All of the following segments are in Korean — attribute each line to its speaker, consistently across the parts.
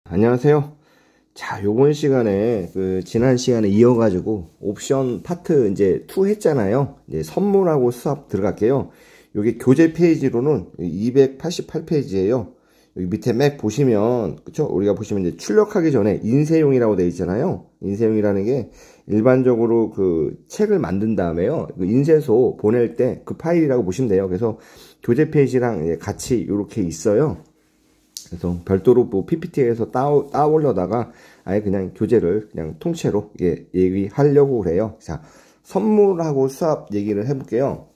Speaker 1: 안녕하세요. 자, 요번 시간에 지난 시간에 이어가지고 옵션 파트 이제 2 했잖아요. 이제 선물하고 수합 들어갈게요. 요게 교재 페이지로는 288페이지예요. 여기 밑에 맥 보시면, 그쵸? 우리가 보시면 이제 출력하기 전에 인쇄용이라고 되어 있잖아요. 인쇄용이라는 게 일반적으로 책을 만든 다음에요. 인쇄소 보낼 때 그 파일이라고 보시면 돼요. 그래서 교재 페이지랑 같이 이렇게 있어요. 그래서 별도로 뭐 PPT에서 따 올려다가 아예 그냥 교재를 그냥 통째로 얘기하려고 그래요. 자, 선물하고 수합 얘기를 해볼게요.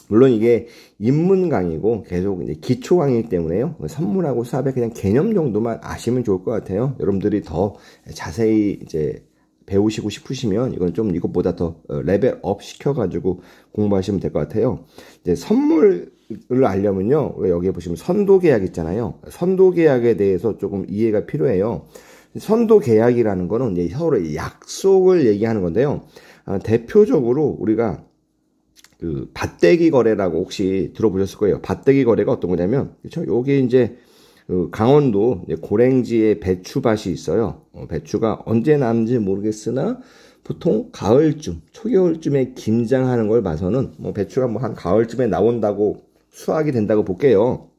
Speaker 1: 물론 이게 입문 강의고 계속 이제 기초 강의이기 때문에요. 선물하고 수합의 그냥 개념 정도만 아시면 좋을 것 같아요. 여러분들이 더 자세히 이제 배우시고 싶으시면 이건 좀 이것보다 더 레벨업 시켜가지고 공부하시면 될 것 같아요. 이제 선물을 알려면요, 여기 보시면 선도 계약 있잖아요. 선도 계약에 대해서 조금 이해가 필요해요. 선도 계약이라는 거는 이제 서로 약속을 얘기하는 건데요. 대표적으로 우리가 밭대기 거래라고 혹시 들어보셨을 거예요. 밭대기 거래가 어떤 거냐면, 그렇죠? 여기 이제 강원도 고랭지에 배추밭이 있어요. 배추가 언제 남는지 모르겠으나 보통 가을쯤, 초겨울쯤에 김장하는 걸 봐서는 배추가 한 가을쯤에 나온다고 수확이 된다고 볼게요.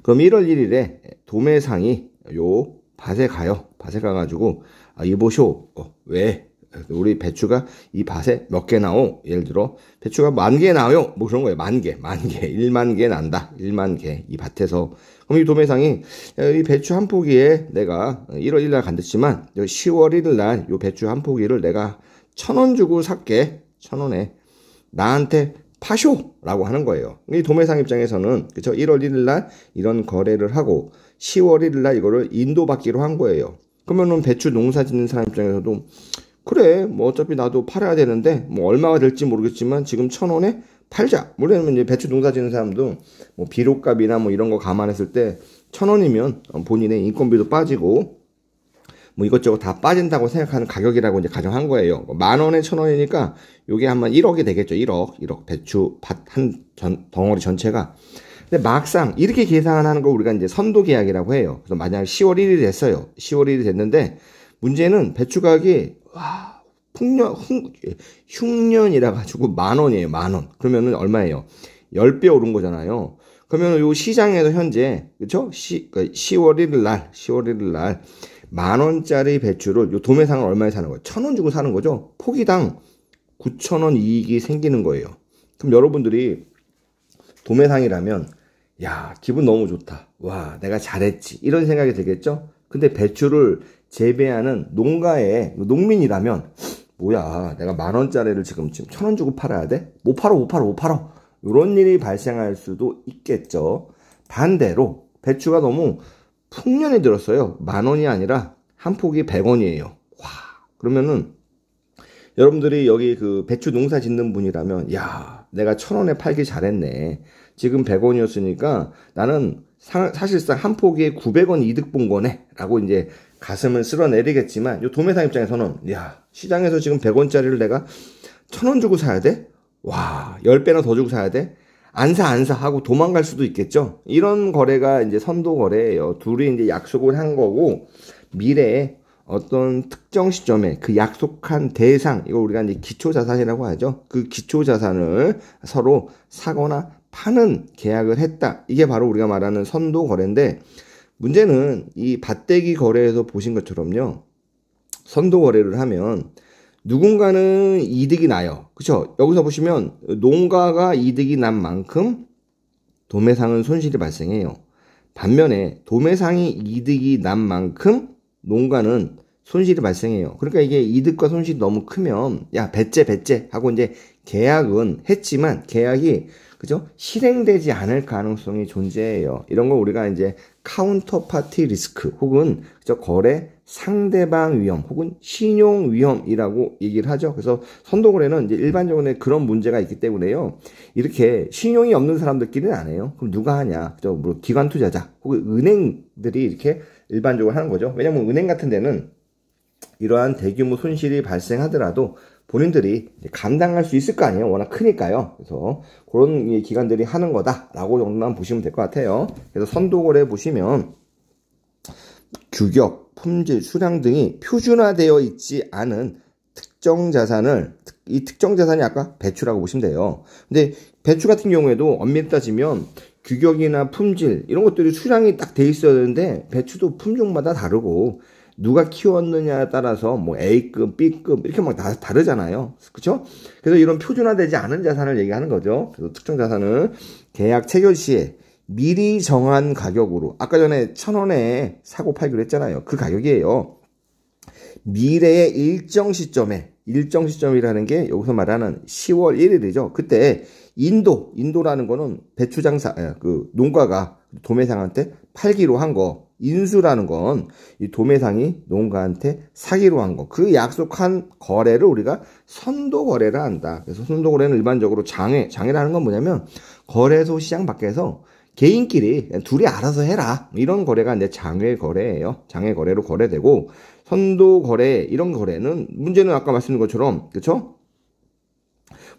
Speaker 1: 그럼 1월 1일에 도매상이 요 밭에 가요. 밭에 가가지고 이보쇼, 왜? 우리 배추가 이 밭에 몇 개 나오? 예를 들어 배추가 10,000개 나와요. 뭐 그런 거예요. 10,000개, 10,000개 난다. 10,000개 이 밭에서. 그럼 이 도매상이 이 배추 한 포기에 내가 1월 1일 날 간댔지만 10월 1일 날 요 배추 한 포기를 내가 1,000원 주고 살게. 1,000원에 나한테 파쇼라고 하는 거예요. 이 도매상 입장에서는 그쵸? 1월 1일 날 이런 거래를 하고 10월 1일 날 이거를 인도받기로 한 거예요. 그러면은 배추 농사 짓는 사람 입장에서도 그래, 어차피 나도 팔아야 되는데, 얼마가 될지 모르겠지만, 지금 1,000원에 팔자. 물론, 이제 배추 농사 짓는 사람도, 비료값이나 이런 거 감안했을 때, 1,000원이면 본인의 인건비도 빠지고, 이것저것 다 빠진다고 생각하는 가격이라고 이제 가정한 거예요. 10,000원에 1,000원이니까, 요게 한 1억이 되겠죠. 1억. 배추 밭 한 덩어리 전체가. 근데 막상, 이렇게 계산하는 걸 우리가 이제 선도 계약이라고 해요. 그래서 만약 10월 1일이 됐어요. 10월 1일이 됐는데, 문제는 배추 가격이 흉년이라 가지고 10,000원이에요. 10,000원. 그러면은 얼마예요? 10배 오른 거잖아요. 그러면 요 시장에서 현재, 그쵸? 10월 1일 날 10,000원짜리 배추를 요 도매상은 얼마에 사는 거예요? 1,000원 주고 사는 거죠? 포기당 9,000원 이익이 생기는 거예요. 그럼 여러분들이 도매상이라면, 야, 기분 너무 좋다. 와, 내가 잘했지. 이런 생각이 들겠죠? 근데 배추를 재배하는 농가의 농민이라면 뭐야, 내가 10,000원짜리를 지금 1,000원 주고 팔아야 돼? 못 팔어. 이런 일이 발생할 수도 있겠죠. 반대로 배추가 너무 풍년이 들었어요. 10,000원이 아니라 한 포기 100원이에요. 와, 그러면은 여러분들이 여기 배추 농사 짓는 분이라면, 야, 내가 1,000원에 팔기 잘했네. 지금 100원이었으니까 나는 사실상 한 포기에 900원 이득 본 거네. 라고 이제 가슴을 쓸어내리겠지만, 요 도매상 입장에서는, 야, 시장에서 지금 100원짜리를 내가 1,000원 주고 사야 돼? 와, 10배나 더 주고 사야 돼? 안 사 하고 도망갈 수도 있겠죠? 이런 거래가 이제 선도 거래예요. 둘이 이제 약속을 한 거고, 미래에 어떤 특정 시점에 그 약속한 대상, 이거 우리가 이제 기초자산이라고 하죠. 그 기초자산을 서로 사거나 파는 계약을 했다. 이게 바로 우리가 말하는 선도 거래인데, 문제는 이 밭대기 거래에서 보신 것처럼요, 선도 거래를 하면 누군가는 이득이 나요. 그쵸? 여기서 보시면 농가가 이득이 난 만큼 도매상은 손실이 발생해요. 반면에 도매상이 이득이 난 만큼 농가는 손실이 발생해요. 그러니까 이게 이득과 손실이 너무 크면, 야, 배째 하고 이제 계약은 했지만 계약이, 그죠? 실행되지 않을 가능성이 존재해요. 이런 걸 우리가 이제 카운터파티 리스크 혹은 거래 상대방 위험 혹은 신용 위험이라고 얘기를 하죠. 그래서 선도 거래는 이제 일반적으로 그런 문제가 있기 때문에요. 이렇게 신용이 없는 사람들끼리는 안 해요. 그럼 누가 하냐? 그죠? 기관 투자자 혹은 은행들이 이렇게 일반적으로 하는 거죠. 왜냐면 은행 같은 데는 이러한 대규모 손실이 발생하더라도 본인들이 감당할 수 있을 거 아니에요. 워낙 크니까요. 그래서 그런 기관들이 하는 거다라고 정도만 보시면 될 것 같아요. 그래서 선도거래 보시면 규격, 품질, 수량 등이 표준화되어 있지 않은 특정 자산을, 이 특정 자산이 아까 배추라고 보시면 돼요. 근데 배추 같은 경우에도 엄밀히 따지면 규격이나 품질 이런 것들이 수량이 딱 돼 있어야 되는데 배추도 품종마다 다르고 누가 키웠느냐에 따라서 뭐 A급, B급 이렇게 막 다 다르잖아요. 그렇죠? 그래서 이런 표준화되지 않은 자산을 얘기하는 거죠. 그래서 특정 자산은 계약 체결 시에 미리 정한 가격으로, 아까 전에 1,000원에 사고 팔기로 했잖아요. 그 가격이에요. 미래의 일정 시점이라는 게 여기서 말하는 10월 1일이죠. 그때 인도라는 거는 배추 장사, 그 농가가 도매상한테 팔기로 한 거, 인수라는 건 이 도매상이 농가한테 사기로 한 거, 그 약속한 거래를 우리가 선도 거래를 한다. 그래서 선도 거래는 일반적으로 장애라는 건 뭐냐면 거래소 시장 밖에서 개인끼리 둘이 알아서 해라, 이런 거래가 이제 장외 거래예요. 장외 거래로 거래되고, 선도 거래, 이런 거래는 문제는 아까 말씀드린 것처럼, 그렇죠?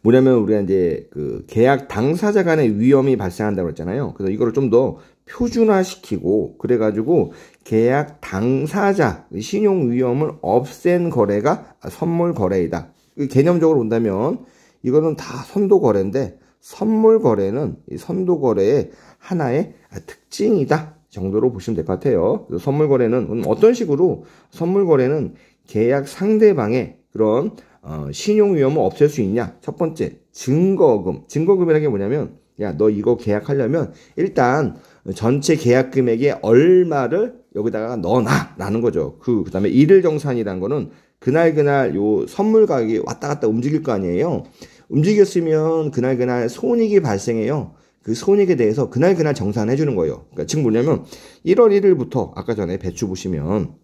Speaker 1: 뭐냐면 우리가 이제 그 계약 당사자 간의 위험이 발생한다고 했잖아요. 그래서 이거를 좀 더 표준화시키고, 그래가지고 계약 당사자 신용 위험을 없앤 거래가 선물 거래이다. 개념적으로 본다면 이거는 다 선도 거래인데, 선물 거래는 이 선도 거래의 하나의 특징이다 정도로 보시면 될 것 같아요. 그래서 선물 거래는 어떤 식으로, 선물 거래는 계약 상대방의 그런 신용 위험을 없앨 수 있냐. 첫 번째, 증거금이라는 게 뭐냐면, 야, 너 이거 계약하려면 일단 전체 계약 금액의 얼마를 여기다가 넣어놔 라는 거죠. 그 다음에 일일정산이라는 거는 그날 요 선물 가격이 왔다 갔다 움직일 거 아니에요. 움직였으면 그날 손익이 발생해요. 그 손익에 대해서 그날 정산해 주는 거예요. 그러니까 즉 뭐냐면 1월 1일부터 아까 전에 배추 보시면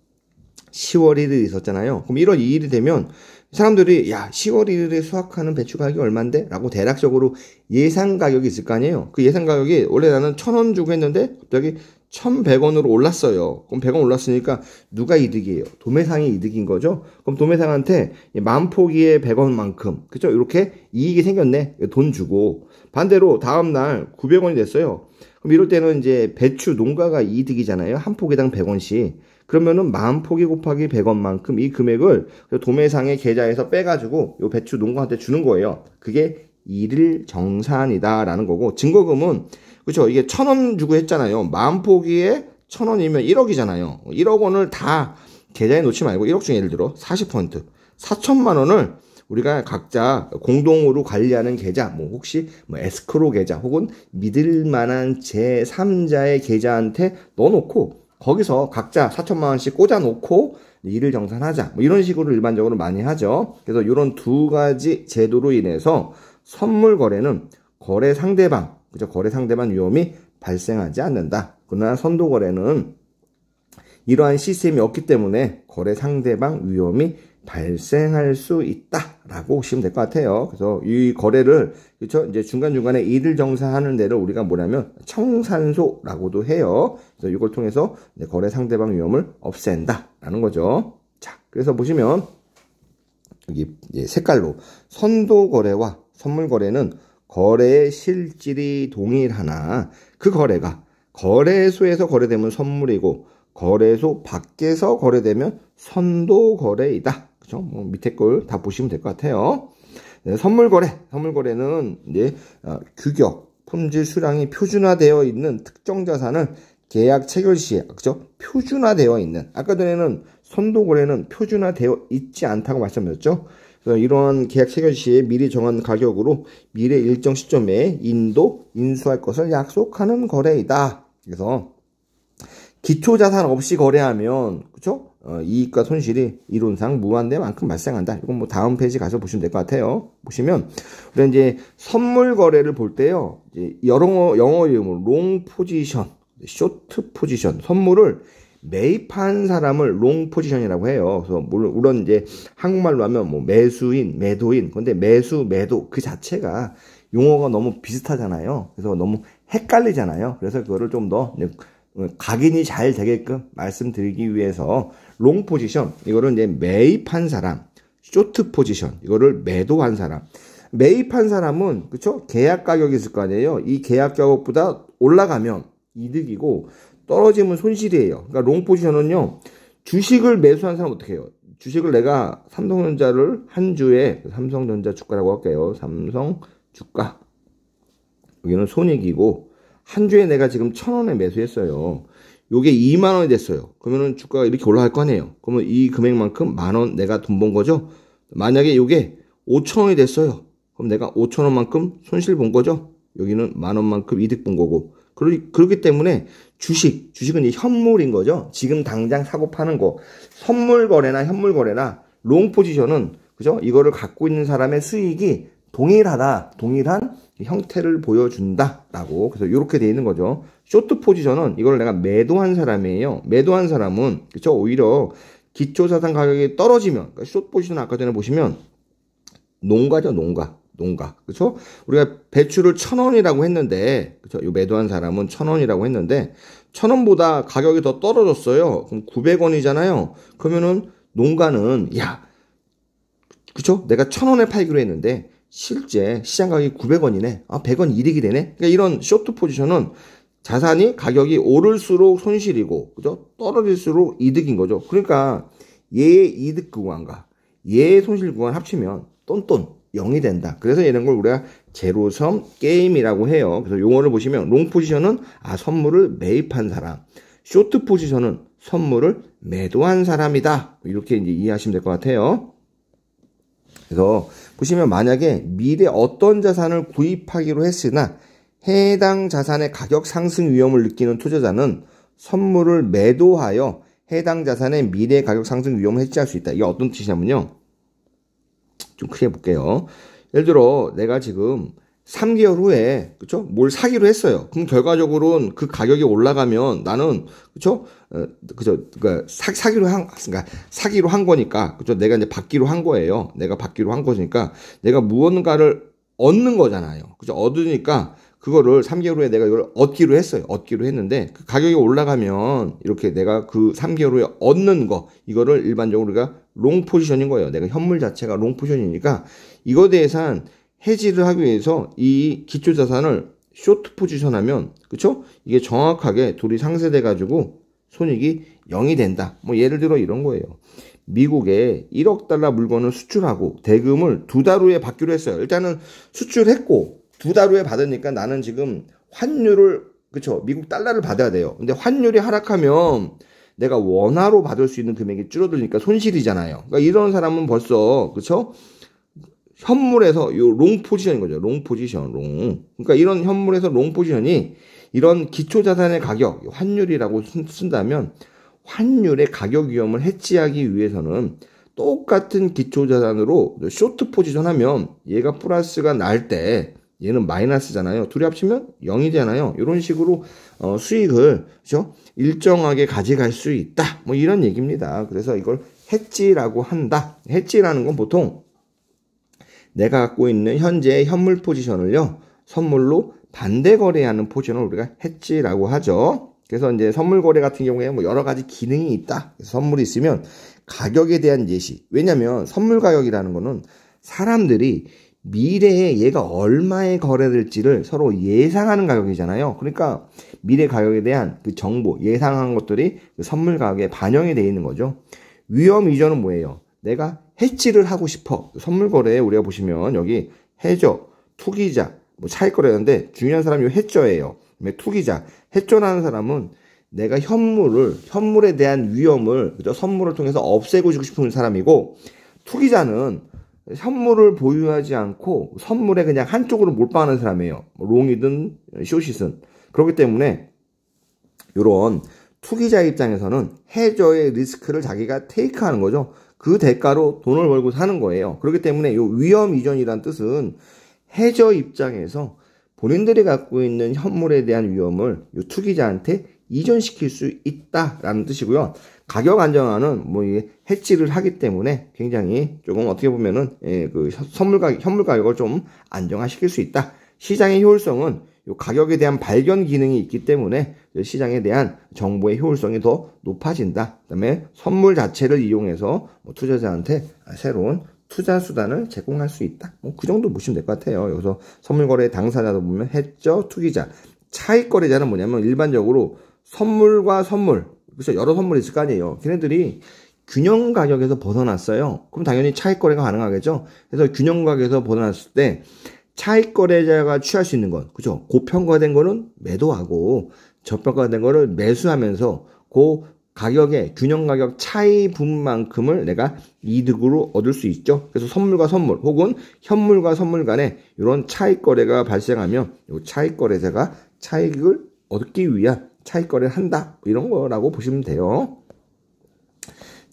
Speaker 1: 10월 1일이 있었잖아요. 그럼 1월 2일이 되면 사람들이, 야, 10월 1일에 수확하는 배추 가격이 얼만데? 라고 대략적으로 예상 가격이 있을 거 아니에요. 그 예상 가격이 원래 나는 1,000원 주고 했는데 갑자기 1,100원으로 올랐어요. 그럼 100원 올랐으니까 누가 이득이에요? 도매상이 이득인 거죠. 그럼 도매상한테 만포기에 100원만큼, 그죠? 이렇게 이익이 생겼네. 돈 주고. 반대로 다음날 900원이 됐어요. 그럼 이럴 때는 이제 배추 농가가 이득이잖아요. 한 포기당 100원씩. 그러면은 만포기 곱하기 100원만큼 이 금액을 도매상의 계좌에서 빼가지고 요 배추 농가한테 주는 거예요. 그게 일일 정산이다라는 거고, 증거금은, 그렇죠, 이게 1,000원 주고 했잖아요. 만포기에 1,000원이면 1억이잖아요. 1억 원을 다 계좌에 놓지 말고 1억 중에 예를 들어 40%, 4천만 원을 우리가 각자 공동으로 관리하는 계좌, 뭐 혹시 뭐 에스크로 계좌 혹은 믿을 만한 제3자의 계좌한테 넣어놓고 거기서 각자 4천만 원씩 꽂아놓고 일일 정산하자, 뭐 이런 식으로 일반적으로 많이 하죠. 그래서 이런 두 가지 제도로 인해서 선물 거래는 거래 상대방, 그죠? 거래 상대방 위험이 발생하지 않는다. 그러나 선도 거래는 이러한 시스템이 없기 때문에 거래 상대방 위험이 발생할 수 있다라고 보시면 될 것 같아요. 그래서 이 거래를, 그렇죠, 이제 중간중간에 일일 정산하는 데를 우리가 뭐냐면 청산소라고도 해요. 그래서 이걸 통해서 거래 상대방 위험을 없앤다라는 거죠. 자, 그래서 보시면 여기 색깔로 선도 거래와 선물 거래는 거래의 실질이 동일하나 그 거래가 거래소에서 거래되면 선물이고 거래소 밖에서 거래되면 선도 거래이다. 그죠? 뭐 밑에 걸 다 보시면 될 것 같아요. 네, 선물 거래는 이제 규격, 품질, 수량이 표준화되어 있는 특정 자산을 계약 체결 시에, 그죠? 표준화되어 있는, 아까 전에는 선도 거래는 표준화되어 있지 않다고 말씀드렸죠. 그래서 이런 계약 체결 시에 미리 정한 가격으로 미래 일정 시점에 인수할 것을 약속하는 거래이다. 그래서 기초 자산 없이 거래하면, 그쵸? 이익과 손실이 이론상 무한대만큼 발생한다. 이건 뭐 다음 페이지 가서 보시면 될 것 같아요. 보시면, 우리가 이제 선물 거래를 볼 때요, 이제 영어 이름으로 롱 포지션, 쇼트 포지션, 선물을 매입한 사람을 롱 포지션이라고 해요. 그래서 물론 이제 한국말로 하면 뭐 매수인, 매도인, 근데 매수, 매도 그 자체가 용어가 너무 비슷하잖아요. 그래서 너무 헷갈리잖아요. 그래서 그거를 좀 더 각인이 잘 되게끔 말씀드리기 위해서 롱 포지션, 이거를 이제 매입한 사람, 쇼트 포지션, 이거를 매도한 사람. 매입한 사람은, 그쵸? 계약 가격이 있을 거 아니에요? 이 계약 가격보다 올라가면 이득이고, 떨어지면 손실이에요. 그러니까 롱 포지션은요, 주식을 매수한 사람 어떻게 해요? 주식을 내가 삼성전자를 한 주에, 삼성전자 주가라고 할게요. 삼성 주가. 여기는 손익이고, 한 주에 내가 지금 1,000원에 매수했어요. 요게 2만 원이 됐어요. 그러면은 주가가 이렇게 올라갈 거 아니에요. 그러면 이 금액만큼 10,000원 내가 돈 번 거죠. 만약에 요게 5,000원이 됐어요. 그럼 내가 5,000원만큼 손실 본 거죠. 여기는 10,000원만큼 이득 본 거고. 그렇기 때문에 주식은 이 현물인 거죠. 지금 당장 사고 파는 거. 선물 거래나 현물 거래나 롱 포지션은, 그죠? 이거를 갖고 있는 사람의 수익이 동일한 형태를 보여준다라고. 그래서 이렇게 돼 있는 거죠. 쇼트 포지션은 이걸 내가 매도한 사람이에요. 매도한 사람은, 그쵸? 오히려 기초자산 가격이 떨어지면, 그러니까 쇼트 포지션 아까 전에 보시면 농가죠, 농가. 그쵸? 우리가 배추를 1,000원이라고 했는데, 그쵸? 요 매도한 사람은 1,000원이라고 했는데, 1,000원보다 가격이 더 떨어졌어요. 그럼 900원이잖아요. 그러면은 농가는, 그쵸? 내가 1,000원에 팔기로 했는데, 실제 시장 가격이 900원이네. 100원 이득이 되네. 그러니까 이런 쇼트 포지션은 자산이 가격이 오를수록 손실이고, 그죠? 떨어질수록 이득인 거죠. 그러니까 얘의 이득 구간과 얘의 손실 구간 합치면 똔똔 0이 된다. 그래서 이런 걸 우리가 제로섬 게임이라고 해요. 그래서 용어를 보시면 롱 포지션은 선물을 매입한 사람, 쇼트 포지션은 선물을 매도한 사람이다. 이렇게 이제 이해하시면 될 것 같아요. 그래서 보시면 만약에 미래 어떤 자산을 구입하기로 했으나 해당 자산의 가격 상승 위험을 느끼는 투자자는 선물을 매도하여 해당 자산의 미래 가격 상승 위험을 해지할 수 있다. 이게 어떤 뜻이냐면요. 좀 크게 볼게요. 예를 들어 내가 지금 3개월 후에, 그쵸? 뭘 사기로 했어요. 그럼 결과적으로는 그 가격이 올라가면 나는, 그쵸? 그러니까 사기로 한 거니까, 그쵸? 내가 이제 받기로 한 거예요. 내가 받기로 한 거니까 내가 무언가를 얻는 거잖아요. 그쵸? 얻으니까 그거를 3개월 후에 내가 이걸 얻기로 했어요. 얻기로 했는데 그 가격이 올라가면 이렇게 내가 그 3개월 후에 얻는 거, 이거를 일반적으로 우리가 롱 포지션인 거예요. 내가 현물 자체가 롱 포지션이니까 이거에 대해서는 해지를 하기 위해서 이 기초 자산을 쇼트 포지션 하면, 그쵸? 이게 정확하게 둘이 상쇄돼 가지고 손익이 0이 된다. 뭐 예를 들어 이런 거예요. 미국에 1억 달러 물건을 수출하고 대금을 2달 후에 받기로 했어요. 일단은 수출했고 2달 후에 받으니까 나는 지금 환율을, 그쵸? 미국 달러를 받아야 돼요. 근데 환율이 하락하면 내가 원화로 받을 수 있는 금액이 줄어들니까 손실이잖아요. 그러니까 이런 사람은 벌써, 그쵸? 현물에서 요 롱 포지션인 거죠. 롱 포지션, 롱. 그러니까 이런 현물에서 롱 포지션이 이런 기초 자산의 가격, 환율이라고 쓴다면 환율의 가격 위험을 해지하기 위해서는 똑같은 기초 자산으로 쇼트 포지션 하면 얘가 플러스가 날 때 얘는 마이너스잖아요. 둘이 합치면 0이잖아요. 이런 식으로 수익을, 그죠? 일정하게 가져갈 수 있다. 뭐 이런 얘기입니다. 그래서 이걸 해지라고 한다. 해지라는 건 보통 내가 갖고 있는 현재의 현물 포지션을요, 선물로 반대 거래하는 포지션을 우리가 해지라고 하죠. 그래서 이제 선물 거래 같은 경우에 뭐 여러 가지 기능이 있다. 그래서 선물이 있으면 가격에 대한 예시. 왜냐면 선물 가격이라는 거는 사람들이 미래에 얘가 얼마에 거래될지를 서로 예상하는 가격이잖아요. 그러니까 미래 가격에 대한 그 정보, 예상한 것들이 그 선물 가격에 반영이 되어 있는 거죠. 위험 이전은 뭐예요? 내가 해지를 하고 싶어. 선물 거래에 우리가 보시면 여기 해저, 투기자, 뭐 차익 거래하는데 중요한 사람이 해저예요. 투기자, 해저라는 사람은 내가 현물에 대한 위험을, 그죠? 선물을 통해서 없애고 싶은 사람이고, 투기자는 현물을 보유하지 않고 선물에 그냥 한쪽으로 몰빵하는 사람이에요. 롱이든 숏이든. 그렇기 때문에 이런 투기자 입장에서는 해저의 리스크를 자기가 테이크하는 거죠. 그 대가로 돈을 벌고 사는 거예요. 그렇기 때문에 이 위험 이전이란 뜻은 해저 입장에서 본인들이 갖고 있는 현물에 대한 위험을 이 투기자한테 이전시킬 수 있다라는 뜻이고요. 가격 안정화는 뭐 이게 해지를 하기 때문에 굉장히 조금 어떻게 보면은 그 현물 가격을 좀 안정화시킬 수 있다. 시장의 효율성은 이 가격에 대한 발견 기능이 있기 때문에 시장에 대한 정보의 효율성이 더 높아진다. 그다음에 선물 자체를 이용해서 뭐 투자자한테 새로운 투자 수단을 제공할 수 있다. 뭐 그 정도 보시면 될 것 같아요. 여기서 선물 거래 당사자도 보면 해저, 투기자, 차익 거래자는 뭐냐면 일반적으로 선물과 선물, 그래서 여러 선물이 있을 거 아니에요. 걔네들이 균형 가격에서 벗어났어요. 그럼 당연히 차익 거래가 가능하겠죠. 그래서 균형 가격에서 벗어났을 때 차익 거래자가 취할 수 있는 건, 그죠? 고평가된 거는 매도하고 저평가된 거를 매수하면서 그 가격의 균형 가격 차이 분만큼을 내가 이득으로 얻을 수 있죠. 그래서 선물과 선물 혹은 현물과 선물 간에 이런 차익 거래가 발생하면 이 차익 거래자가 차익을 얻기 위한 차익 거래를 한다, 이런 거라고 보시면 돼요.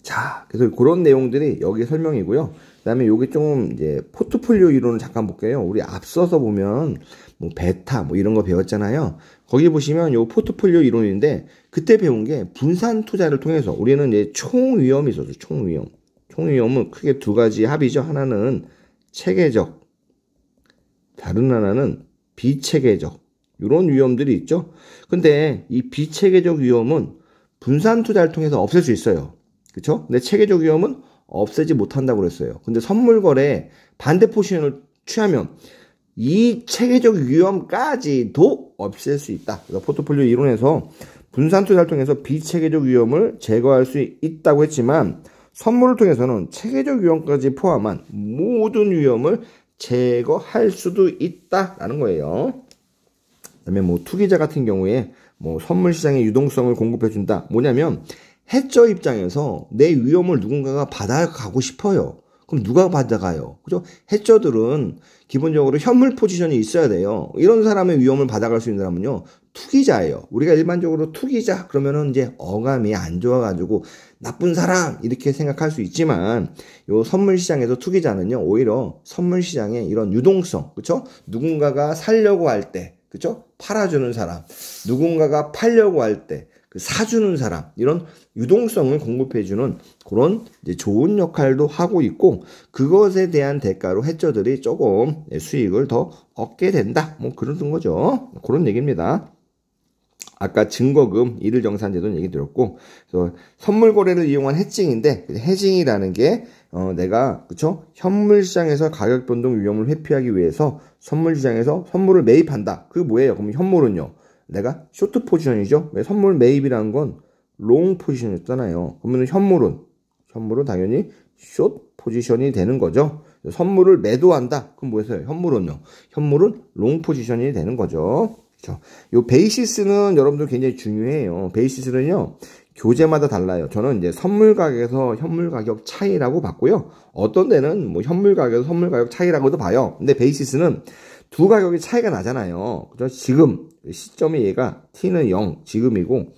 Speaker 1: 자, 그래서 그런 내용들이 여기 설명이고요. 그 다음에 여기 좀 이제 포트폴리오 이론을 잠깐 볼게요. 우리 앞서서 보면 뭐 베타 뭐 이런 거 배웠잖아요. 거기 보시면 요 포트폴리오 이론인데 그때 배운 게 분산 투자를 통해서 우리는 이제 총위험이 있었죠. 총위험. 총위험은 크게 두 가지 합이죠. 하나는 체계적, 다른 하나는 비체계적. 이런 위험들이 있죠. 근데 이 비체계적 위험은 분산 투자를 통해서 없앨 수 있어요. 그쵸? 근데 체계적 위험은 없애지 못한다고 그랬어요. 근데 선물 거래에 반대 포지션을 취하면 이 체계적 위험까지도 없앨 수 있다. 그래서 포트폴리오 이론에서 분산 투자를 통해서 비체계적 위험을 제거할 수 있다고 했지만 선물을 통해서는 체계적 위험까지 포함한 모든 위험을 제거할 수도 있다라는 거예요. 그다음에 뭐 투기자 같은 경우에 뭐 선물 시장의 유동성을 공급해 준다. 뭐냐면 해저 입장에서 내 위험을 누군가가 받아가고 싶어요. 그럼 누가 받아가요? 그죠? 해저들은 기본적으로 현물 포지션이 있어야 돼요. 이런 사람의 위험을 받아갈 수 있는 사람은요, 투기자예요. 우리가 일반적으로 투기자 그러면은 이제 어감이 안 좋아가지고 나쁜 사람 이렇게 생각할 수 있지만 요 선물 시장에서 투기자는요, 오히려 선물 시장의 이런 유동성, 그쵸? 누군가가 살려고 할 때, 그쵸? 팔아주는 사람, 누군가가 팔려고 할 때 그 사주는 사람, 이런 유동성을 공급해주는 그런 이제 좋은 역할도 하고 있고, 그것에 대한 대가로 해저들이 조금 수익을 더 얻게 된다. 뭐 그런 거죠. 그런 얘기입니다. 아까 증거금, 일일정산제도는 얘기 드렸고, 그래서 선물 거래를 이용한 해징인데, 해징이라는 게 내가 그쵸? 현물 시장에서 가격 변동 위험을 회피하기 위해서 선물 시장에서 선물을 매입한다. 그게 뭐예요? 그럼 현물은요, 내가 쇼트 포지션이죠. 왜 선물 매입이라는 건 롱 포지션이었잖아요. 그러면 현물은 당연히 숏 포지션이 되는 거죠. 선물을 매도한다. 그럼 뭐였어요? 현물은 롱 포지션이 되는 거죠. 그렇죠? 요 베이시스는 여러분들 굉장히 중요해요. 베이시스는요, 교재마다 달라요. 저는 이제 선물 가격에서 현물 가격 차이라고 봤고요. 어떤 데는 뭐 현물 가격에서 선물 가격 차이라고도 봐요. 근데 베이시스는 두 가격이 차이가 나잖아요. 그죠? 지금 시점이 얘가 T는 0, 지금이고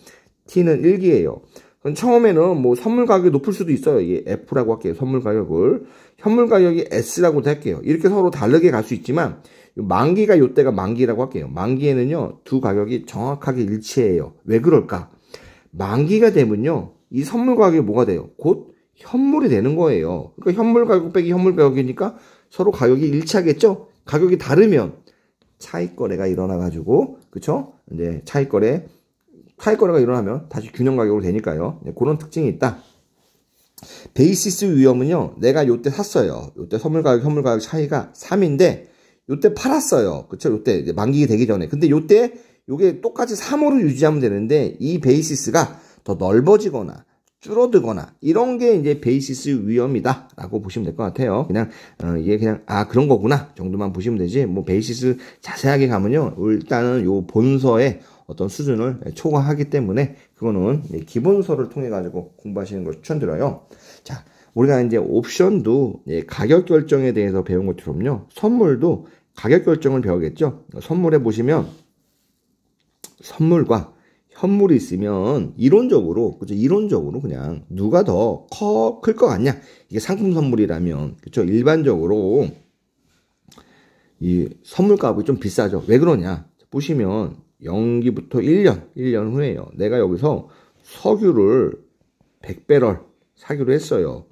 Speaker 1: T는 1기예요. 그럼 처음에는 뭐 선물 가격이 높을 수도 있어요. 이게 F라고 할게요. 선물 가격을. 현물 가격이 S라고도 할게요. 이렇게 서로 다르게 갈 수 있지만 만기가 요때가 만기라고 할게요. 만기에는요, 두 가격이 정확하게 일치해요. 왜 그럴까? 만기가 되면요, 이 선물 가격이 뭐가 돼요? 곧 현물이 되는 거예요. 그러니까 현물 가격 빼기 현물 가격이니까 서로 가격이 일치하겠죠? 가격이 다르면 차익 거래가 일어나가지고, 그쵸? 이제 차익 거래가 일어나면 다시 균형 가격으로 되니까요. 그런 특징이 있다. 베이시스 위험은요, 내가 요때 샀어요. 요때 선물 가격, 현물 가격 차이가 3인데, 요때 팔았어요. 그쵸? 요때 이제 만기가 되기 전에. 근데 요때 요게 똑같이 3으로 유지하면 되는데, 이 베이시스가 더 넓어지거나 줄어들거나 이런 게 이제 베이시스 위험이다 라고 보시면 될 것 같아요. 그냥 이게 그냥 그런 거구나 정도만 보시면 되지, 뭐 베이시스 자세하게 가면요, 일단은 요 본서의 어떤 수준을 초과하기 때문에 그거는 기본서를 통해 가지고 공부하시는 걸 추천드려요. 자, 우리가 이제 옵션도 가격 결정에 대해서 배운 것처럼요, 선물도 가격 결정을 배우겠죠. 선물에 보시면 선물과 현물이 있으면 이론적으로, 그죠? 이론적으로 그냥 누가 더 클 것 같냐? 이게 상품 선물이라면, 그죠? 일반적으로 이 선물 값이 좀 비싸죠. 왜 그러냐? 보시면 연기부터 1년 후에요. 내가 여기서 석유를 100배럴 사기로 했어요.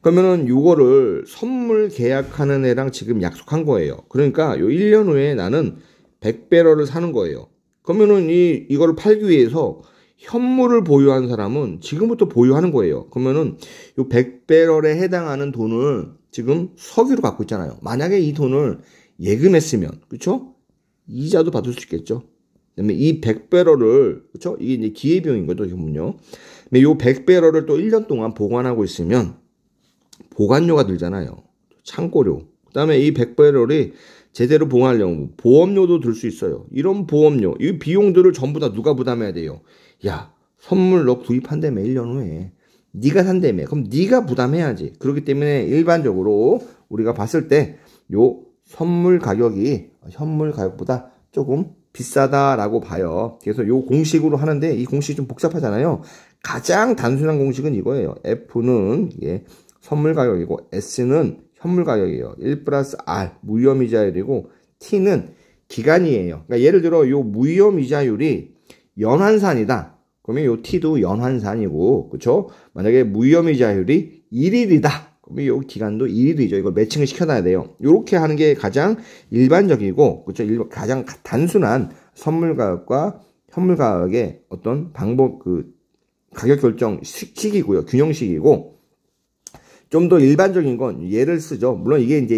Speaker 1: 그러면은 요거를 선물 계약하는 애랑 지금 약속한 거예요. 그러니까 요 1년 후에 나는 100배럴을 사는 거예요. 그러면은 이거를 팔기 위해서 현물을 보유한 사람은 지금부터 보유하는 거예요. 그러면은 요 100배럴에 해당하는 돈을 지금 석유로 갖고 있잖아요. 만약에 이 돈을 예금했으면, 그쵸? 이자도 받을 수 있겠죠. 그다음에 이 100배럴을, 그쵸? 이게 이제 기회비용인 거죠, 보면요. 요 100배럴을 또 1년 동안 보관하고 있으면 보관료가 들잖아요. 창고료. 그다음에 이 100배럴이 제대로 보관하려면 보험료도 들 수 있어요. 이런 보험료, 이 비용들을 전부 다 누가 부담해야 돼요? 야, 선물 너 구입한다며 1년 후에. 네가 산다며. 그럼 네가 부담해야지. 그렇기 때문에 일반적으로 우리가 봤을 때 요 선물 가격이 현물 가격보다 조금 비싸다라고 봐요. 그래서 요 공식으로 하는데 이 공식이 좀 복잡하잖아요. 가장 단순한 공식은 이거예요. F는 선물 가격이고 S는 현물 가격이에요. 1 플러스 R 무위험이자율이고 T는 기간이에요. 그러니까 예를 들어 요 무위험이자율이 연환산이다. 그러면 요 T도 연환산이고, 그쵸? 만약에 무위험이자율이 1일이다. 그러면 요 기간도 1일이죠. 이걸 매칭을 시켜놔야 돼요. 요렇게 하는 게 가장 일반적이고, 그쵸? 가장 단순한 선물 가격과 현물 가격의 어떤 방법, 가격 결정 시기고요. 균형식이고, 좀 더 일반적인 건 예를 쓰죠. 물론 이게 이제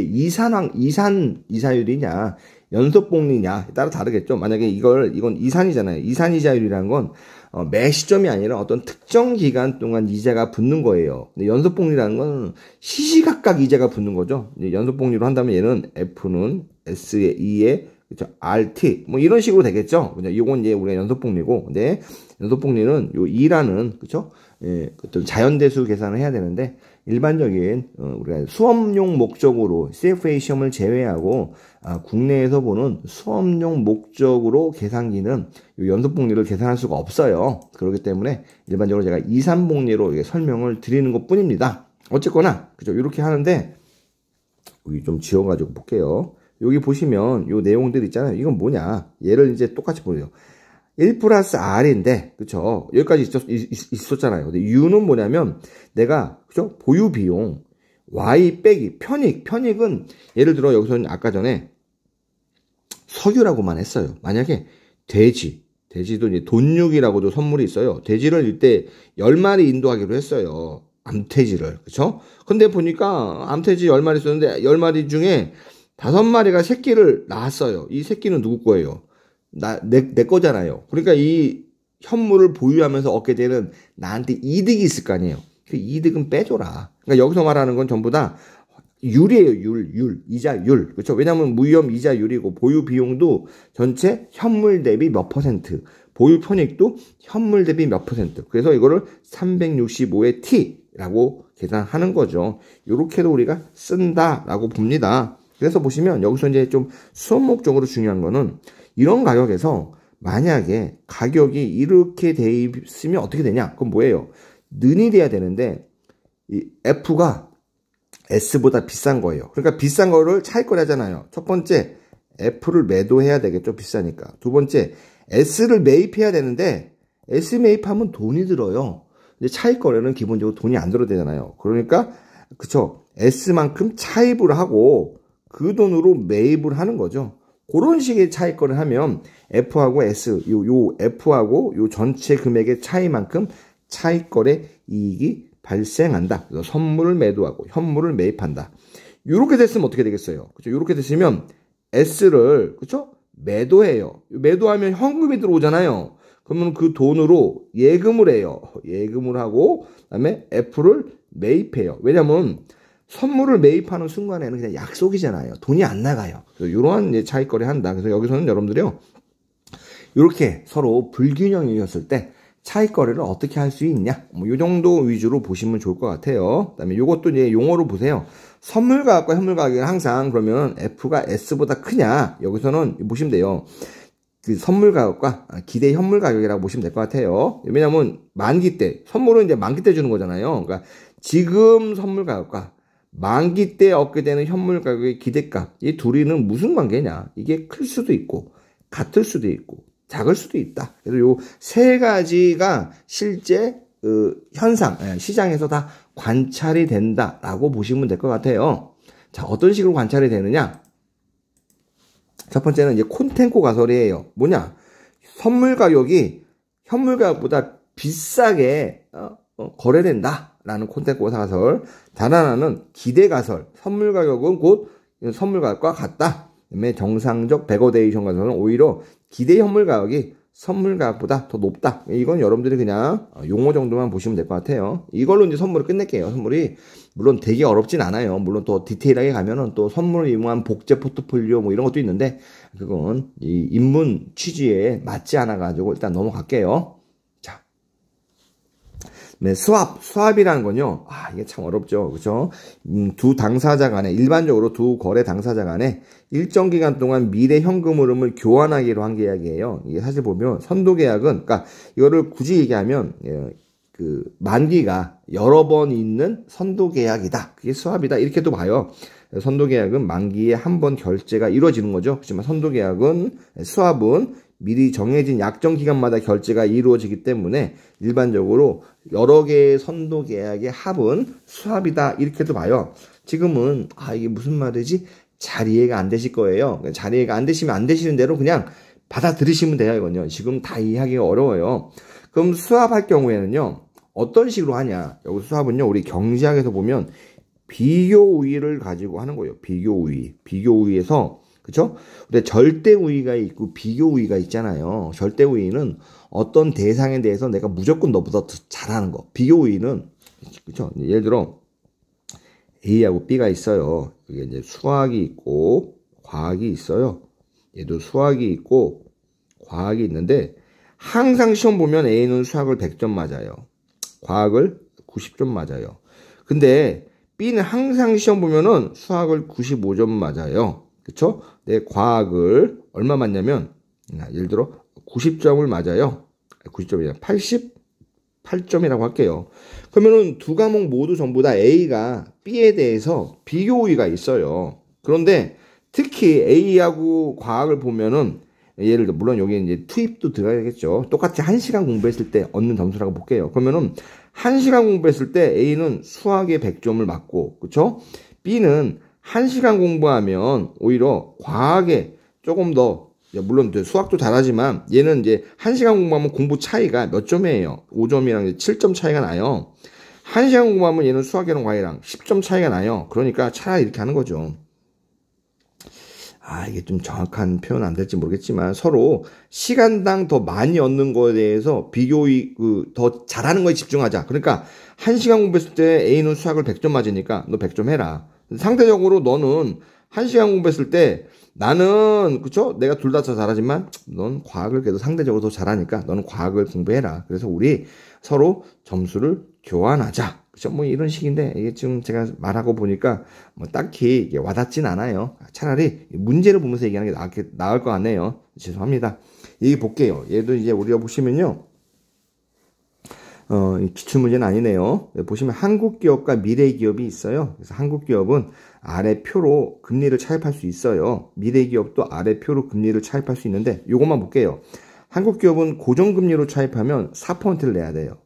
Speaker 1: 이산이자율이냐, 연속복리냐에 따라 다르겠죠. 만약에 이건 이산이잖아요. 이산이자율이라는 건 매 시점이 아니라 어떤 특정 기간 동안 이자가 붙는 거예요. 근데 연속복리라는 건 시시각각 이자가 붙는 거죠. 연속복리로 한다면 얘는 F는 S에 E에 그쵸? RT 뭐 이런 식으로 되겠죠. 이건 이제 우리가 연속복리고, 근데 연속복리는 요 E라는 그쵸? 어떤 자연대수 계산을 해야 되는데 일반적인 우리가 수업용 목적으로 CFA 시험을 제외하고 국내에서 보는 수업용 목적으로 계산기는 연속복리를 계산할 수가 없어요. 그렇기 때문에 일반적으로 제가 이산복리로 설명을 드리는 것 뿐입니다. 어쨌거나 그죠? 이렇게 하는데 여기 좀 지워가지고 볼게요. 여기 보시면 요 내용들 있잖아요. 이건 뭐냐? 얘를 이제 똑같이 보세요. 1 플러스 R인데, 그쵸? 여기까지 있었잖아요. 근데 U는 뭐냐면, 내가, 그쵸? 보유 비용, Y 빼기, 편익은, 예를 들어 여기서는 아까 전에 석유라고만 했어요. 만약에 돼지도 이제 돈육이라고도 선물이 있어요. 돼지를 이때 10마리 인도하기로 했어요. 암돼지를. 그쵸? 근데 보니까 암돼지 10마리 있었는데 10마리 중에 5마리가 새끼를 낳았어요. 이 새끼는 누구 거예요? 내 거잖아요. 그러니까 이 현물을 보유하면서 얻게 되는 나한테 이득이 있을 거 아니에요. 그 이득은 빼줘라. 그러니까 여기서 말하는 건 전부 다 율이에요. 이자율. 그렇죠? 왜냐하면 무위험 이자율이고 보유 비용도 전체 현물 대비 몇 %, 보유 편익도 현물 대비 몇 %. 그래서 이거를 365의 T라고 계산하는 거죠. 이렇게도 우리가 쓴다라고 봅니다. 그래서 보시면 여기서 이제 좀 수업 목적으로 중요한 거는 이런 가격에서 만약에 가격이 이렇게 돼 있으면 어떻게 되냐? 그럼 뭐예요? 는이 돼야 되는데 이 F가 S보다 비싼 거예요. 그러니까 비싼 거를 차익거래 하잖아요. 첫 번째 F를 매도해야 되겠죠. 비싸니까. 두 번째 S를 매입해야 되는데 S 매입하면 돈이 들어요. 근데 차익거래는 기본적으로 돈이 안 들어야 되잖아요. 그러니까 그쵸? S만큼 차입을 하고 그 돈으로 매입을 하는 거죠. 그런 식의 차익거래를 하면 F하고 S, 요 F하고 요 전체 금액의 차이만큼 차익거래 이익이 발생한다. 그래서 선물을 매도하고 현물을 매입한다. 이렇게 됐으면 어떻게 되겠어요? 그렇죠? 이렇게 됐으면 S를 그렇죠? 매도해요. 매도하면 현금이 들어오잖아요. 그러면 그 돈으로 예금을 해요. 예금을 하고 그다음에 F를 매입해요. 왜냐면 선물을 매입하는 순간에는 그냥 약속이잖아요. 돈이 안 나가요. 그래서 이러한 차익거래 한다. 그래서 여기서는 여러분들이요. 이렇게 서로 불균형이었을 때 차익거래를 어떻게 할 수 있냐? 뭐 이 정도 위주로 보시면 좋을 것 같아요. 그다음에 이것도 이제 용어로 보세요. 선물 가격과 현물 가격은 항상 그러면 F가 S보다 크냐? 여기서는 보시면 돼요. 그 선물 가격과 기대 현물 가격이라고 보시면 될 것 같아요. 왜냐면 만기 때 선물은 이제 만기 때 주는 거잖아요. 그러니까 지금 선물 가격과 만기 때 얻게 되는 현물 가격의 기대값, 이 둘이는 무슨 관계냐? 이게 클 수도 있고 같을 수도 있고 작을 수도 있다. 그래서 요 세 가지가 실제 현상, 시장에서 다 관찰이 된다라고 보시면 될 것 같아요. 자, 어떤 식으로 관찰이 되느냐? 첫 번째는 이제 콘텐코 가설이에요. 뭐냐? 선물 가격이 현물 가격보다 비싸게 거래된다라는 콘텐코 가설. 다른 하나는 기대 가설. 선물 가격은 곧 선물 가격과 같다. 정상적 베거데이션 가서는 오히려 기대 현물 가격이 선물 가격보다 더 높다. 이건 여러분들이 그냥 용어 정도만 보시면 될 것 같아요. 이걸로 이제 선물을 끝낼게요. 선물이 물론 되게 어렵진 않아요. 물론 더 디테일하게 가면은 또 선물을 이용한 복제 포트폴리오 뭐 이런 것도 있는데 그건 이 입문 취지에 맞지 않아 가지고 일단 넘어갈게요. 자, 네, 수합이라는 건요. 이게 참 어렵죠. 그죠? 두 당사자 간에, 일반적으로 두 거래 당사자 간에 일정 기간 동안 미래 현금 흐름을 교환하기로 한 계약이에요. 이게 사실 보면 선도 계약은, 그러니까 이거를 굳이 얘기하면, 그 만기가 여러 번 있는 선도 계약이다. 그게 수합이다. 이렇게도 봐요. 선도 계약은 만기에 한 번 결제가 이루어지는 거죠. 그렇지만 선도 계약은, 수합은 미리 정해진 약정 기간마다 결제가 이루어지기 때문에 일반적으로 여러 개의 선도 계약의 합은 수합이다. 이렇게도 봐요. 지금은 이게 무슨 말이지? 잘 이해가 안 되실 거예요. 잘 이해가 안 되시면 안 되시는 대로 그냥 받아들이시면 돼요. 이건요. 지금 다 이해하기가 어려워요. 그럼 수합할 경우에는요. 어떤 식으로 하냐? 여기 수합은요. 우리 경제학에서 보면 비교 우위를 가지고 하는 거예요. 비교 우위. 비교 우위에서 그쵸? 근데 절대 우위가 있고 비교 우위가 있잖아요. 절대 우위는 어떤 대상에 대해서 내가 무조건 너보다 더 잘하는 거. 비교 우위는 그쵸? 예를 들어 A하고 B가 있어요. 이게 이제 수학이 있고 과학이 있어요. 얘도 수학이 있고 과학이 있는데 항상 시험 보면 A는 수학을 100점 맞아요. 과학을 90점 맞아요. 근데 B는 항상 시험 보면은 수학을 95점 맞아요. 그쵸? 내 과학을 얼마 맞냐면, 예를 들어 90점을 맞아요. 90점이 아니라 88점이라고 할게요. 그러면은 두 과목 모두 전부 다 A가 B에 대해서 비교 우위가 있어요. 그런데 특히 A하고 과학을 보면은 예를 들어 물론 여기 이제 투입도 들어가야겠죠. 똑같이 1시간 공부했을 때 얻는 점수라고 볼게요. 그러면은 1시간 공부했을 때 A는 수학에 100점을 맞고, 그쵸? B는 1시간 공부하면 오히려 과학에 조금 더, 물론 수학도 잘하지만 얘는 이제 1시간 공부하면 공부 차이가 몇 점이에요? 5점이랑 7점 차이가 나요. 1시간 공부하면 얘는 수학이랑 과학이랑 10점 차이가 나요. 그러니까 차라리 이렇게 하는 거죠. 이게 좀 정확한 표현 안 될지 모르겠지만 서로 시간당 더 많이 얻는 거에 대해서 더 잘하는 거에 집중하자. 그러니까 1시간 공부했을 때 A는 수학을 100점 맞으니까 너 100점 해라. 상대적으로 너는 1시간 공부했을 때 나는 그쵸? 내가 둘 다 더 잘하지만 넌 과학을 그래도 상대적으로 더 잘하니까 너는 과학을 공부해라. 그래서 우리 서로 점수를 교환하자. 그쵸? 뭐 이런 식인데 이게 지금 제가 말하고 보니까 뭐 딱히 이게 와닿진 않아요. 차라리 문제를 보면서 얘기하는 게 나을 것 같네요. 죄송합니다. 얘기 볼게요. 얘도 이제 우리가 보시면요. 기출문제는 아니네요. 보시면 한국기업과 미래기업이 있어요. 그래서 한국기업은 아래 표로 금리를 차입할 수 있어요. 미래기업도 아래 표로 금리를 차입할 수 있는데 요것만 볼게요. 한국기업은 고정금리로 차입하면 4%를 내야 돼요.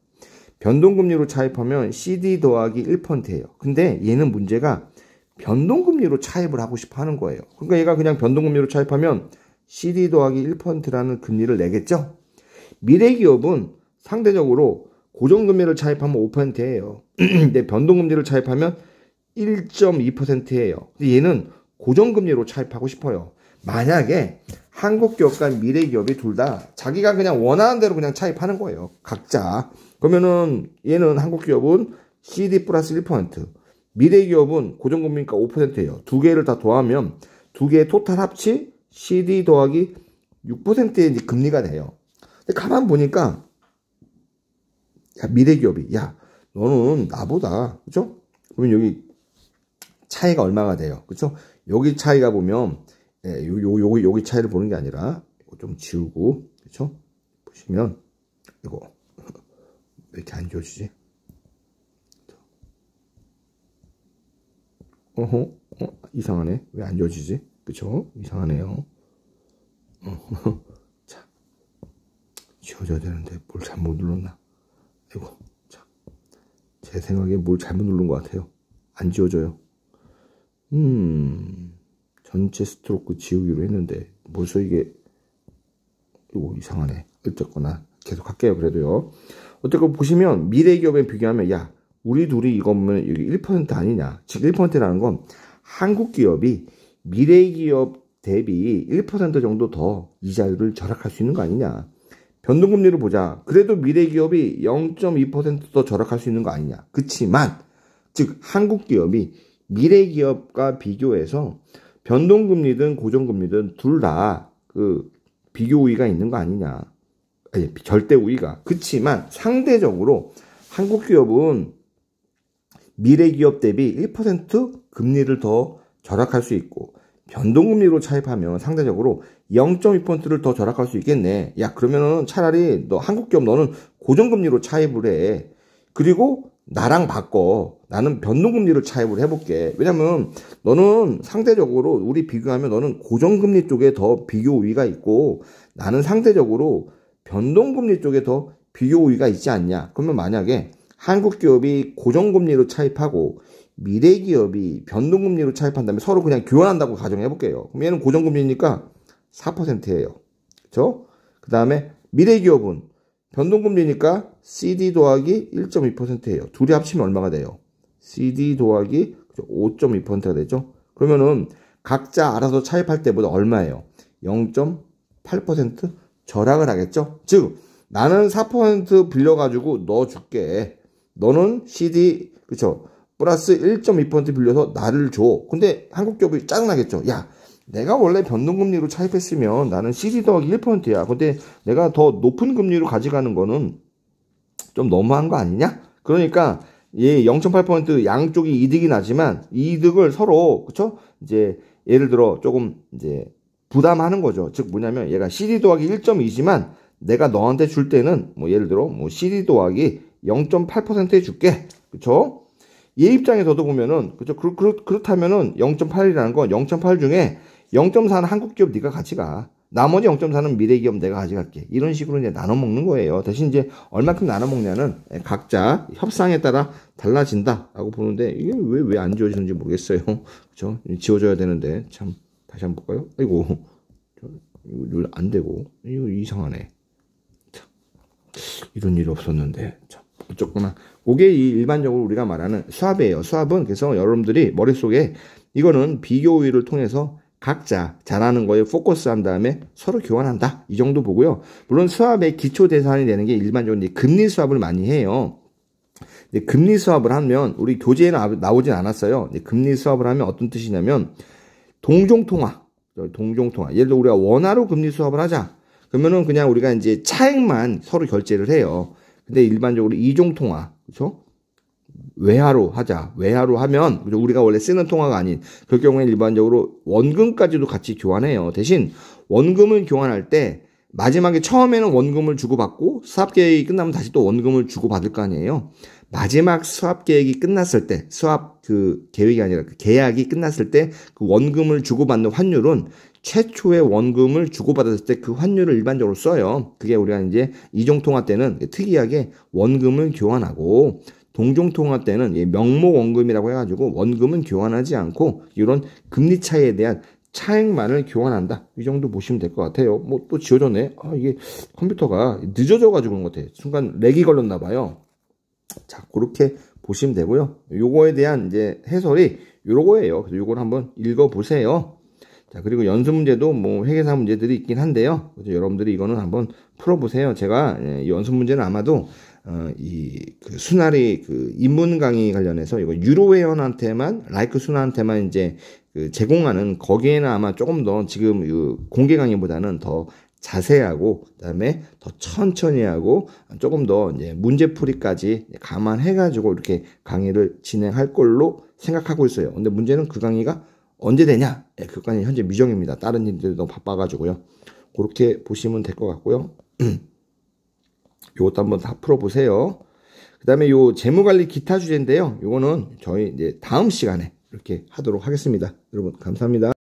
Speaker 1: 변동금리로 차입하면 CD 더하기 1%예요. 근데 얘는 문제가 변동금리로 차입을 하고 싶어 하는 거예요. 그러니까 얘가 그냥 변동금리로 차입하면 CD 더하기 1%라는 금리를 내겠죠? 미래기업은 상대적으로 고정금리를 차입하면 5%예요. 근데 변동금리를 차입하면 1.2%예요. 근데 얘는 고정금리로 차입하고 싶어요. 만약에 한국기업과 미래기업이 둘 다 자기가 그냥 원하는 대로 그냥 차입하는 거예요. 각자. 그러면은 얘는 한국기업은 CD 플러스 1%, 미래기업은 고정금리니까 5%예요. 두 개를 다 더하면 두 개의 토탈 합치 CD 더하기 6%의 금리가 돼요. 근데 가만 보니까 미래기업이 너는 나보다 그죠? 그러면 여기 차이가 얼마가 돼요? 그죠? 여기 차이가 보면 여기 차이를 보는 게 아니라 좀 지우고 그죠? 보시면 이거 왜 이렇게 안 지워지지? 이상하네. 왜 안 지워지지? 그쵸? 이상하네요. 자, 지워져야 되는데 뭘 잘못 눌렀나? 아이고, 자, 제 생각에 뭘 잘못 누른 것 같아요. 안 지워져요. 전체 스트로크 지우기로 했는데 벌써 이게 이상하네. 어쨌거나 계속 할게요. 그래도요. 어쨌건 보시면 미래기업에 비교하면 우리 둘이 이거면 여기 1% 아니냐. 즉 1%라는 건 한국기업이 미래기업 대비 1% 정도 더 이자율을 절약할 수 있는 거 아니냐. 변동금리를 보자. 그래도 미래기업이 0.2% 더 절약할 수 있는 거 아니냐. 그치만 즉 한국기업이 미래기업과 비교해서 변동금리든 고정금리든 둘 다 그 비교 우위가 있는 거 아니냐. 아니, 절대 우위가. 그치만 상대적으로 한국기업은 미래기업 대비 1% 금리를 더 절약할 수 있고 변동금리로 차입하면 상대적으로 0.2%를 더 절약할 수 있겠네. 야, 그러면은 차라리 너 한국기업 너는 고정금리로 차입을 해. 그리고 나랑 바꿔. 나는 변동금리를 차입을 해볼게. 왜냐면 너는 상대적으로 우리 비교하면 너는 고정금리 쪽에 더 비교 우위가 있고 나는 상대적으로 변동금리 쪽에 더 비교 우위가 있지 않냐. 그러면 만약에 한국기업이 고정금리로 차입하고 미래기업이 변동금리로 차입한다면 서로 그냥 교환한다고 가정해볼게요. 그럼 얘는 고정금리니까 4%예요. 그쵸? 그 다음에 미래기업은 변동금리니까 CD 더하기 1.2%예요. 둘이 합치면 얼마가 돼요? CD 더하기 5.2%가 되죠? 그러면은 각자 알아서 차입할 때보다 얼마예요? 0.8% 절약을 하겠죠? 즉 나는 4% 빌려가지고 넣어줄게. 너는 CD 그쵸? 플러스 1.2% 빌려서 나를 줘. 근데 한국기업이 짜증나겠죠? 야, 내가 원래 변동금리로 차입했으면 나는 CD 더하기 1%야. 근데 내가 더 높은 금리로 가져가는 거는 좀 너무한 거 아니냐? 그러니까 얘 0.8% 양쪽이 이득이 나지만 이 이득을 서로 그쵸? 이제 예를 들어 조금 이제 부담하는 거죠. 즉 뭐냐면 얘가 CD 더하기 1.2지만 내가 너한테 줄 때는 뭐 예를 들어 뭐 CD 더하기 0.8% 해줄게. 그쵸? 얘 입장에서도 보면은 그죠? 그렇다면은 0.8이라는 건 0.8 중에 0.4는 한국기업 네가 가져가. 나머지 0.4는 미래기업 내가 가져갈게. 이런 식으로 이제 나눠 먹는 거예요. 대신 이제 얼마큼 나눠 먹냐는 각자 협상에 따라 달라진다라고 보는데 이게 왜 안 지워지는지 모르겠어요. 그렇죠? 지워져야 되는데 참 다시 한번 볼까요? 아이고 이거 안 되고 이거 이상하네. 참, 이런 일이 없었는데 참 어쩌구나. 그게 일반적으로 우리가 말하는 수합이에요. 수합은 그래서 여러분들이 머릿속에 이거는 비교 우위를 통해서 각자 잘하는 거에 포커스한 다음에 서로 교환한다. 이 정도 보고요. 물론 수합의 기초 대산이 되는 게 일반적으로 이제 금리 수합을 많이 해요. 근데 금리 수합을 하면 우리 교재에는 나오진 않았어요. 금리 수합을 하면 어떤 뜻이냐면 동종통화. 예를 들어 우리가 원화로 금리 수합을 하자. 그러면은 그냥 우리가 이제 차액만 서로 결제를 해요. 근데 일반적으로 이종통화, 그렇죠? 외화로 하자. 외화로 하면 우리가 원래 쓰는 통화가 아닌 그럴 경우에 일반적으로 원금까지도 같이 교환해요. 대신 원금을 교환할 때 마지막에 처음에는 원금을 주고받고 수합 계획이 끝나면 다시 또 원금을 주고받을 거 아니에요. 마지막 수합 계획이 끝났을 때 수합 그 계획이 아니라 그 계약이 끝났을 때 그 원금을 주고받는 환율은 최초의 원금을 주고받았을 때 그 환율을 일반적으로 써요. 그게 우리가 이제 이종통화 때는 특이하게 원금을 교환하고 동종통화 때는 명목 원금이라고 해가지고 원금은 교환하지 않고 이런 금리 차이에 대한 차액만을 교환한다. 이 정도 보시면 될 것 같아요. 뭐 또 지워졌네. 아, 이게 컴퓨터가 늦어져가지고 그런 것 같아요. 순간 렉이 걸렸나 봐요. 자, 그렇게 보시면 되고요. 요거에 대한 이제 해설이 요거예요. 그래서 요걸 한번 읽어보세요. 자, 그리고 연습 문제도 뭐 회계사 문제들이 있긴 한데요. 그래서 여러분들이 이거는 한번 풀어보세요. 제가 연습 문제는 아마도 그 수나리 그 인문 강의 관련해서 이거 유로회원한테만 라이크 수나한테만 이제 그 제공하는 거기에는 아마 조금 더 지금 그 공개 강의보다는 더 자세하고 그다음에 더 천천히 하고 조금 더 이제 문제풀이까지 감안해가지고 이렇게 강의를 진행할 걸로 생각하고 있어요. 근데 문제는 그 강의가 언제 되냐? 그까지 현재 미정입니다. 다른 일들이 너무 바빠가지고요. 그렇게 보시면 될 것 같고요. 요것도 한번 다 풀어보세요. 그 다음에 요 재무관리 기타 주제인데요. 요거는 저희 이제 다음 시간에 이렇게 하도록 하겠습니다. 여러분 감사합니다.